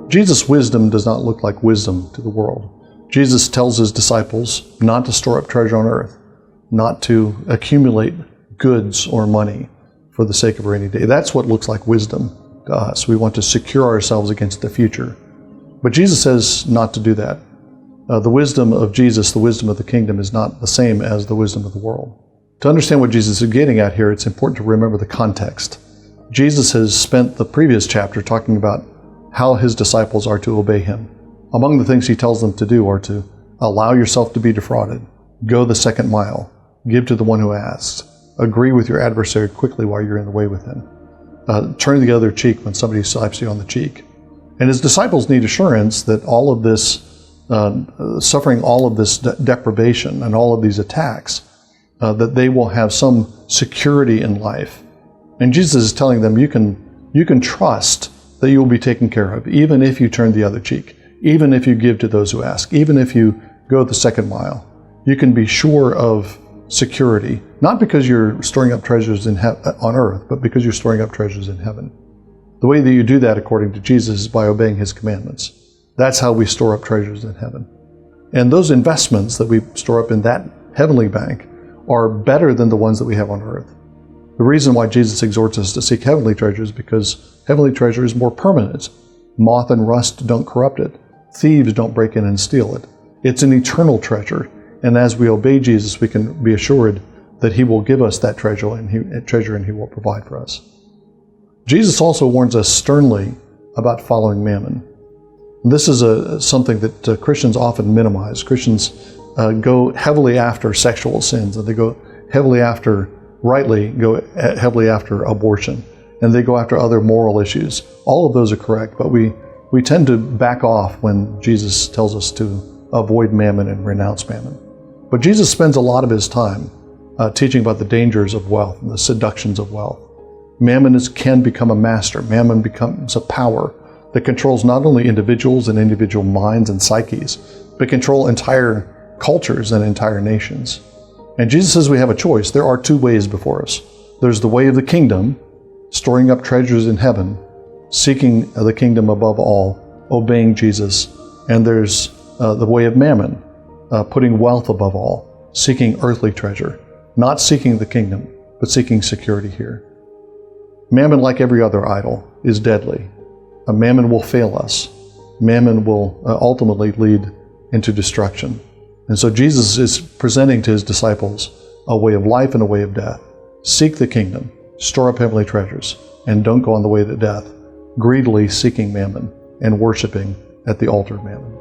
Jesus' wisdom does not look like wisdom to the world. Jesus tells his disciples not to store up treasure on earth, not to accumulate goods or money for the sake of a rainy day. That's what looks like wisdom to us. We want to secure ourselves against the future. But Jesus says not to do that. The wisdom of Jesus, the wisdom of the kingdom, is not the same as the wisdom of the world. To understand what Jesus is getting at here, it's important to remember the context. Jesus has spent the previous chapter talking about how his disciples are to obey him. Among the things he tells them to do are to allow yourself to be defrauded, go the second mile, give to the one who asks, agree with your adversary quickly while you're in the way with him, turn the other cheek when somebody slaps you on the cheek. And his disciples need assurance that all of this, suffering all of this deprivation and all of these attacks, that they will have some security in life. And Jesus is telling them, you can trust that you will be taken care of, even if you turn the other cheek, even if you give to those who ask, even if you go the second mile. You can be sure of security, not because you're storing up treasures on earth, but because you're storing up treasures in heaven. The way that you do that, according to Jesus, is by obeying his commandments. That's how we store up treasures in heaven. And those investments that we store up in that heavenly bank are better than the ones that we have on earth. The reason why Jesus exhorts us to seek heavenly treasure is because heavenly treasure is more permanent. Moth and rust don't corrupt it. Thieves don't break in and steal it. It's an eternal treasure. And as we obey Jesus, we can be assured that he will give us that treasure and he will provide for us. Jesus also warns us sternly about following mammon. This is something that Christians often minimize. Christians go heavily after sexual sins, and they go heavily after abortion, and they go after other moral issues. All of those are correct, but we tend to back off when Jesus tells us to avoid mammon and renounce mammon. But Jesus spends a lot of his time teaching about the dangers of wealth and the seductions of wealth. Mammon can become a master. Mammon becomes a power that controls not only individuals and individual minds and psyches, but control entire cultures and entire nations. And Jesus says we have a choice. There are two ways before us. There's the way of the kingdom, storing up treasures in heaven, seeking the kingdom above all, obeying Jesus. And there's the way of mammon, putting wealth above all, seeking earthly treasure, not seeking the kingdom, but seeking security here. Mammon, like every other idol, is deadly. Mammon will fail us. Mammon will ultimately lead into destruction. And so Jesus is presenting to his disciples a way of life and a way of death. Seek the kingdom, store up heavenly treasures, and don't go on the way to death, greedily seeking mammon and worshiping at the altar of mammon.